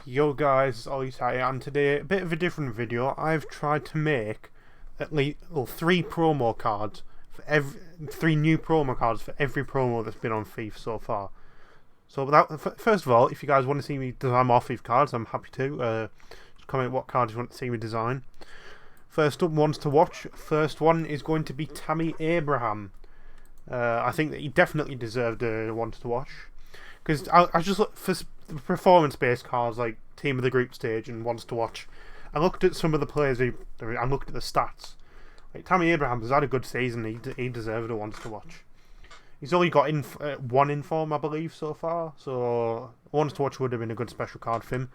Yo guys, Ollie here, and today a bit of a different video. I've tried to make at least three promo cards for three new promo cards for every promo that's been on FIFA so far. So first of all, if you guys want to see me design more FIFA cards, I'm happy to. Just comment what cards you want to see me design. First up, ones to watch. First one is going to be Tammy Abraham. I think that he definitely deserved a ones to watch. Because I just looked for performance-based cards like Team of the Group Stage and ones to watch. I looked at some of the players. I looked at the stats. Like Tammy Abraham has had a good season. He deserved a ones to watch. He's only got one inform, I believe, so far. So ones to watch would have been a good special card for him.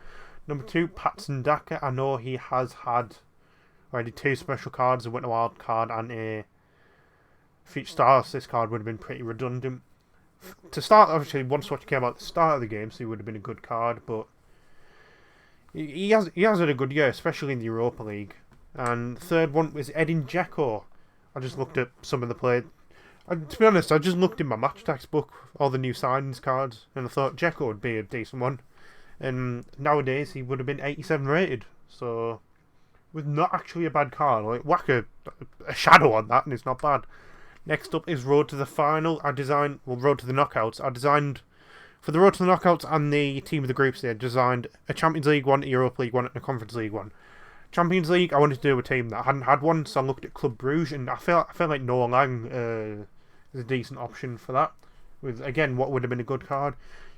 Number two, Patson Daka. I know he has had already two special cards, a Winter Wild card and a Future Stars. This card would have been pretty redundant. To start, obviously, once what came out at the start of the game, so he would have been a good card, but he has had a good year, especially in the Europa League. And the third one was Edin Dzeko. I just looked at some of the players. To be honest, I just looked in my match textbook, all the new signings cards, and I thought Dzeko would be a decent one. And nowadays, he would have been 87 rated, so with not actually a bad card. Like, whack a shadow on that, and it's not bad. Next up is Road to the Final. Road to the Knockouts. I designed, for the Road to the Knockouts and the Team of the Groups, I designed a Champions League one, a Europa League one, and a Conference League one. Champions League, I wanted to do a team that hadn't had one, so I looked at Club Brugge, and I felt like Noah Lang is a decent option for that. With, again, what would have been a good card.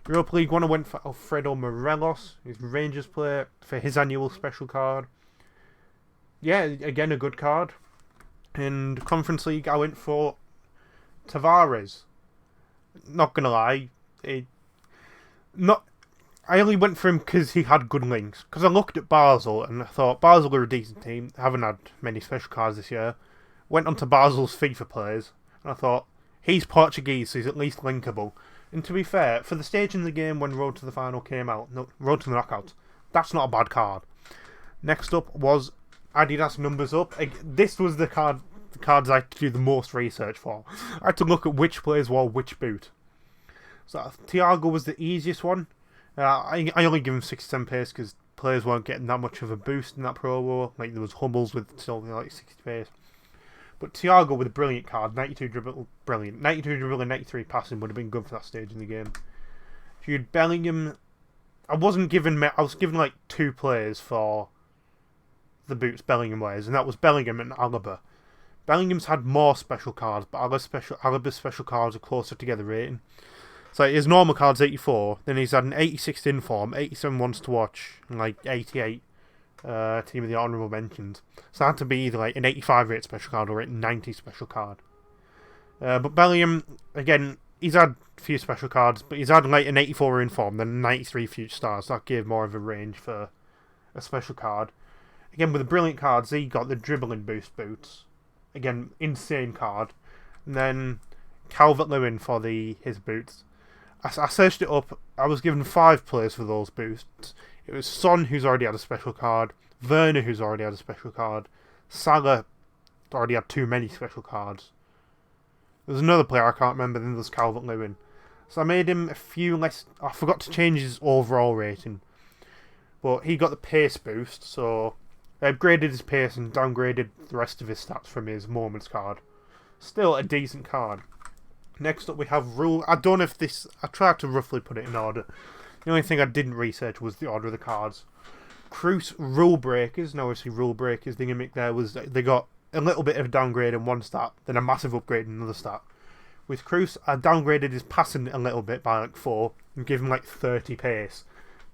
Europa League one, I went for Alfredo Morelos, his Rangers player, for his annual special card. Yeah, again, a good card. And Conference League, I went for Tavares. Not gonna lie, I only went for him because he had good links. Because I looked at Basel and I thought Basel are a decent team. Haven't had many special cards this year. Went on to Basel's FIFA players and I thought he's Portuguese, so he's at least linkable. And to be fair, for the stage in the game when Road to the Final came out, Road to the Knockouts, that's not a bad card. Next up was Adidas Numbers Up. This was the cards I had to do the most research for. I had to look at which players wore which boot. So Thiago was the easiest one. I only give him 67 pace because players weren't getting that much of a boost in that Pro War. Like there was Hummels with still like 60 pace. But Thiago with a brilliant card, 92 dribble, brilliant. 92 dribble and 93 passing would have been good for that stage in the game. If you had Bellingham, I was given like two players for the boots Bellingham wears, and that was Bellingham and Alaba. Bellingham's had more special cards, but Alaba's special cards are closer together rating. So his normal card's 84, then he's had an 86 inform, 87 ones to watch, and like 88 team of the honourable mentions. So that had to be either like an 85 rate special card or a 90 special card. But Bellingham, again, he's had a few special cards, but he's had like an 84 inform, then 93 future stars. So that gave more of a range for a special card. Again, with the brilliant cards, he got the dribbling boost boots. Again, insane card. And then Calvert-Lewin for his boots. I searched it up. I was given 5 players for those boosts. It was Son, who's already had a special card. Werner, who's already had a special card. Salah already had too many special cards. There's another player I can't remember, then there's Calvert-Lewin. So I made him a few less. I forgot to change his overall rating. But he got the pace boost, so I upgraded his pace and downgraded the rest of his stats from his Moments card. Still a decent card. Next up we have Rule. I don't know if this. I tried to roughly put it in order. The only thing I didn't research was the order of the cards. Cruz Rule Breakers. Now, obviously, Rule Breakers, the gimmick there was they got a little bit of downgrade in one stat, then a massive upgrade in another stat. With Cruz, I downgraded his passing a little bit by like 4 and gave him like 30 pace.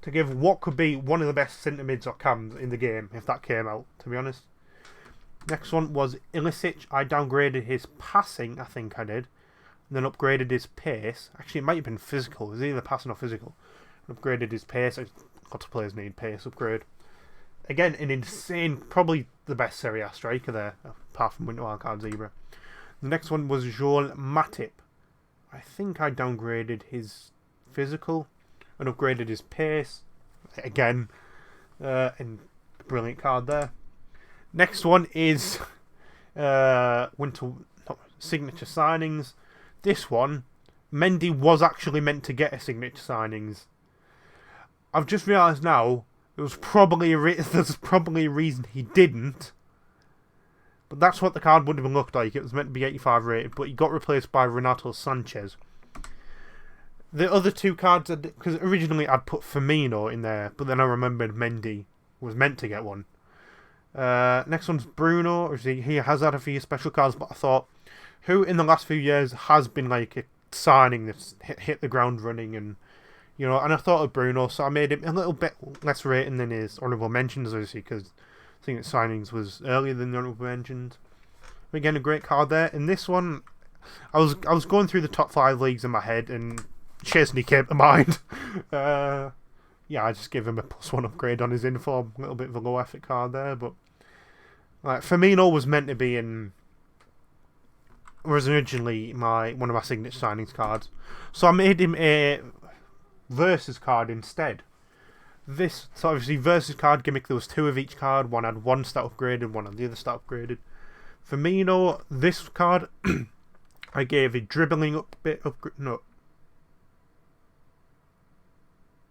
To give what could be one of the best centre mids or cams in the game if that came out, to be honest. Next one was Ilicic. I downgraded his passing, I think I did, and then upgraded his pace. Actually, it might have been physical. It was either passing or physical. Upgraded his pace. Lots of players need pace upgrade. Again, an insane, probably the best Serie A striker there, apart from Winter Wildcard Zebra. The next one was Joel Matip. I think I downgraded his physical and upgraded his pace. Again, and brilliant card there. Next one is signature signings. This one, Mendy was actually meant to get a signature signings. I've just realised now, there's probably a reason he didn't. But that's what the card would have looked like. It was meant to be 85 rated, but he got replaced by Renato Sanchez. The other two cards, because originally I'd put Firmino in there, but then I remembered Mendy was meant to get one. Next one's Bruno. He has had a few special cards, but I thought, who in the last few years has been like a signing that's hit the ground running, and I thought of Bruno, so I made him a little bit less rating than his honourable mentions, obviously, because I think that signings was earlier than the honourable mentions. Again, a great card there. In this one, I was going through the top 5 leagues in my head, and Chesney came to mind. I just gave him a +1 upgrade on his inform. A little bit of a low effort card there, but Firmino was meant to be was originally one of my signature signings cards, so I made him a versus card instead. So obviously versus card gimmick, there was 2 of each card. One had 1 stat upgraded, one had the other stat upgraded. Firmino, this card I gave a dribbling upgrade. No.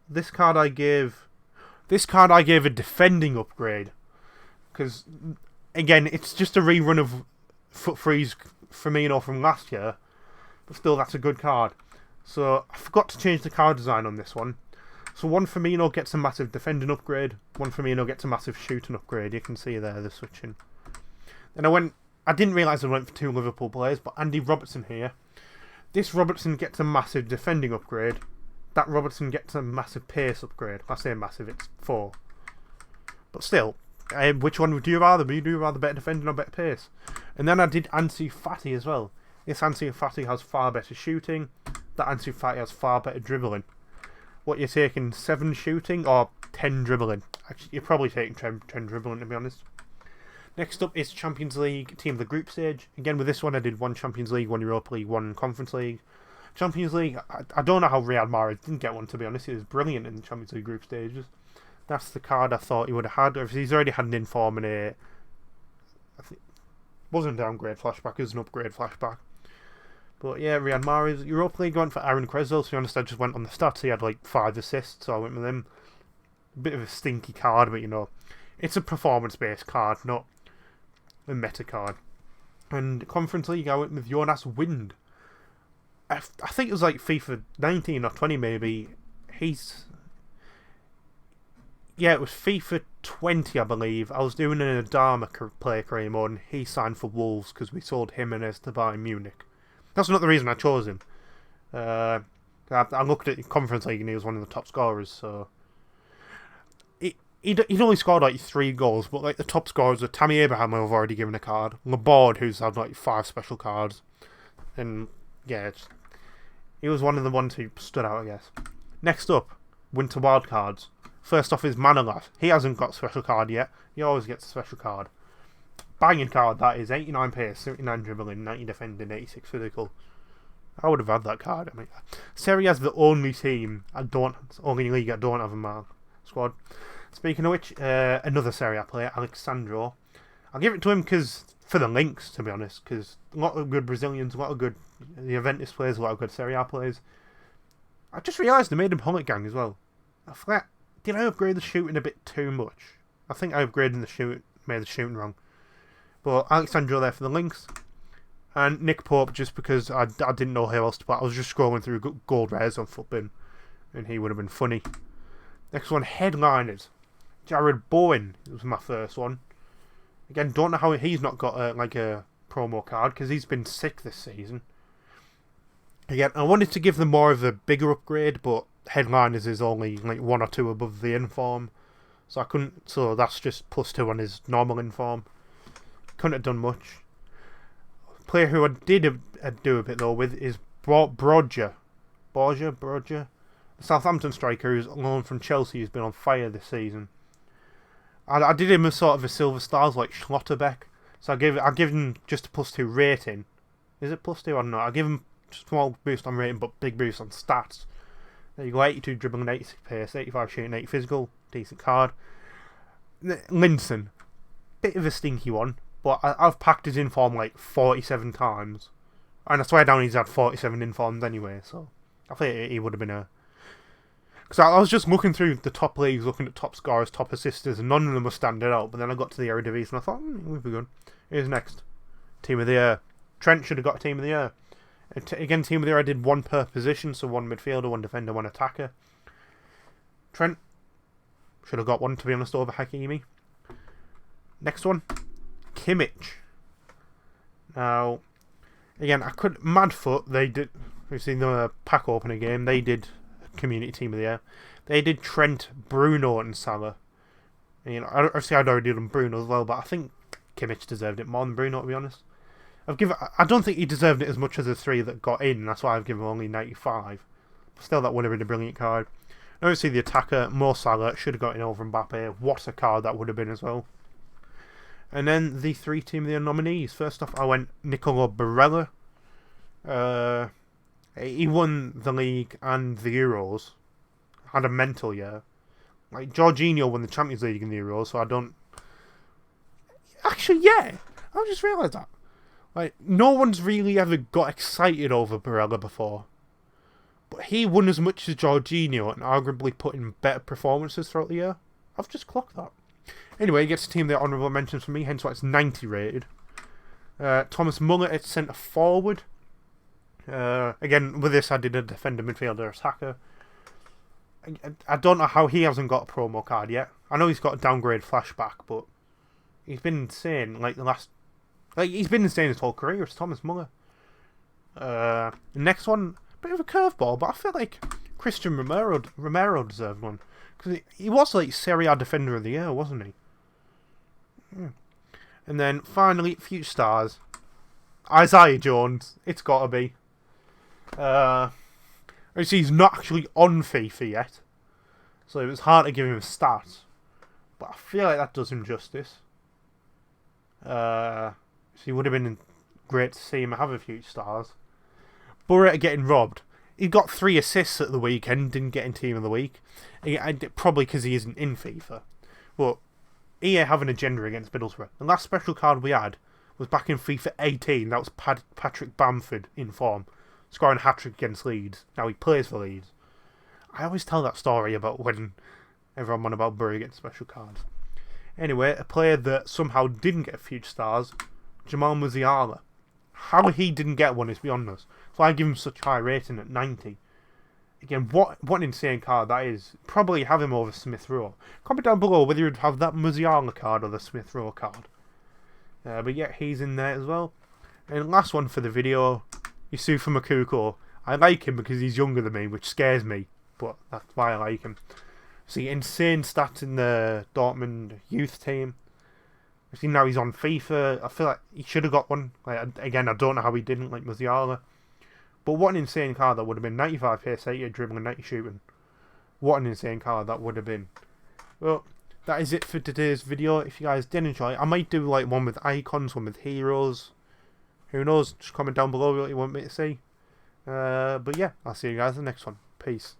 This card I gave a defending upgrade, because again it's just a rerun of Foot Freeze Firmino from last year, but still that's a good card. So I forgot to change the card design on this one. So one Firmino gets a massive defending upgrade, one Firmino gets a massive shooting upgrade. You can see there the switching. Then I didn't realise I went for 2 Liverpool players, but Andy Robertson here. This Robertson gets a massive defending upgrade. That Robertson gets a massive pace upgrade. I say massive, it's 4. But still, which one would you rather? Would you rather better defending or better pace? And then I did Ansu Fati as well. This Ansu Fati has far better shooting. That Ansu Fati has far better dribbling. What you're taking, 7 shooting or 10 dribbling? Actually, you're probably taking 10 dribbling, to be honest. Next up is Champions League team of the group stage. Again, with this one, I did 1 Champions League, 1 Europa League, 1 Conference League. Champions League, I don't know how Riyad Mahrez didn't get one, to be honest. He was brilliant in the Champions League group stages. That's the card I thought he would have had. He's already had an inform and I think wasn't a downgrade flashback, it was an upgrade flashback. But yeah, Riyad Mahrez. Europa League went for Aaron Creswell, so you honest, I just went on the stats. He had like 5 assists, so I went with him. A bit of a stinky card, but it's a performance-based card, not a meta card. And Conference League, I went with Jonas Wind. I think it was like FIFA 19 or 20 maybe. It was FIFA 20, I believe. I was doing an Adama player career mode, and he signed for Wolves because we sold Jimenez to Bayern Munich. That's not the reason I chose him. I looked at the Conference League and he was one of the top scorers, so he'd only scored like 3 goals, but like the top scorers are Tammy Abraham, who I've already given a card, Laborde, who's had like 5 special cards, and yeah, he was one of the ones who stood out, I guess. Next up, Winter Wildcards. First off is Manolas. He hasn't got a special card yet. He always gets a special card. Banging card, that is. 89 pace, 79 dribbling, 90 defending, 86 physical. I would have had that card. I mean, Serie A is the only league I don't have in my squad. Speaking of which, another Serie A player, Alexandro. I'll give it to him for the links, to be honest, because a lot of good Brazilians, a lot of good the Juventus players, a lot of good Serie A players. I just realised I made him Hullet Gang as well. I forgot. Did I upgrade the shooting a bit too much? I think I upgraded made the shooting wrong. But Alexandro there for the links. And Nick Pope, just because I didn't know who else to put. I was just scrolling through gold rares on Footbin, and he would have been funny. Next one, Headliners. Jared Bowen was my first one. Again, don't know how he's not got a promo card, because he's been sick this season. Again, I wanted to give them more of a bigger upgrade, but Headliners is only like 1 or 2 above the inform, so I couldn't. So that's just +2 on his normal inform. Couldn't have done much. Player who I did do a bit though with is Borja, the Southampton striker who's loaned from Chelsea, who's been on fire this season. I did him as sort of a silver stars like Schlotterbeck, so I give him just a +2 rating. Is it +2? I don't know. I give him small boost on rating, but big boost on stats. There you go, 82 dribbling, 86 pace, 85 shooting, 80 physical, decent card. Linson, bit of a stinky one, but I've packed his inform like 47 times, and I swear down he's had 47 informs anyway, so I think he would have been a Because I was just looking through the top leagues, looking at top scorers, top assisters, and none of them were standing out. But then I got to the Eredivisie and I thought, we'll be good. Here's next. Team of the Year. Trent should have got Team of the Year. Again, Team of the Year, I did one per position, so one midfielder, one defender, one attacker. Trent should have got one, to be honest, over Hakimi. Next one, Kimmich. Now, again, Madfoot, they did, we've seen the pack opener game, they did Community Team of the Year. They did Trent, Bruno, and Salah. And, obviously I'd already done Bruno as well, but I think Kimmich deserved it more than Bruno, to be honest. I don't think he deserved it as much as the three that got in. That's why I've given him only 95. But still, that would have been a brilliant card. And obviously, the attacker, Mo Salah, should have got in over Mbappe. What a card that would have been as well. And then the 3 Team of the Year nominees. First off, I went Nicolo Barella. He won the league and the Euros. Had a mental year. Like, Jorginho won the Champions League and the Euros, so I don't... Actually, yeah. I just realised that. Like, no one's really ever got excited over Barella before. But he won as much as Jorginho and arguably put in better performances throughout the year. I've just clocked that. Anyway, he gets a team that honourable mentions for me, hence why it's 90 rated. Thomas Muller at centre forward. Again, with this I did a defender, midfielder, attacker. I don't know how he hasn't got a promo card yet. I know he's got a downgrade flashback, but he's been insane he's been insane his whole career. It's Thomas Muller. The next one, bit of a curveball, but I feel like Christian Romero deserved one. Because he was like Serie A Defender of the Year, wasn't he? And then finally, future stars. Isaiah Jones. It's got to be. He's not actually on FIFA yet. So it was hard to give him stats. But I feel like that does him justice. So it would have been great to see him have a few stars. Burrett getting robbed. He got 3 assists at the weekend, didn't get in Team of the Week. Probably because he isn't in FIFA. But EA have an agenda against Middlesbrough. The last special card we had was back in FIFA 18. That was Patrick Bamford in form, scoring a hat-trick against Leeds. Now he plays for Leeds. I always tell that story about when everyone won about Bury getting special cards. Anyway, a player that somehow didn't get future stars, Jamal Musiala. How he didn't get one is beyond us. So I give him such high rating at 90. Again, what an insane card that is. Probably have him over Smith Rowe. Comment down below whether you'd have that Musiala card or the Smith Rowe card. But yeah, he's in there as well. And last one for the video, Yusufa Makuko. I like him because he's younger than me, which scares me. But that's why I like him. See, insane stats in the Dortmund youth team. I see now he's on FIFA. I feel like he should have got one. Again, I don't know how he didn't, like Musiala. But what an insane card that would have been. 95 pace, 80 dribbling, 90 shooting. What an insane card that would have been. Well, that is it for today's video. If you guys did enjoy it, I might do like one with icons, one with heroes. Who knows? Just comment down below what you want me to see. But yeah, I'll see you guys in the next one. Peace.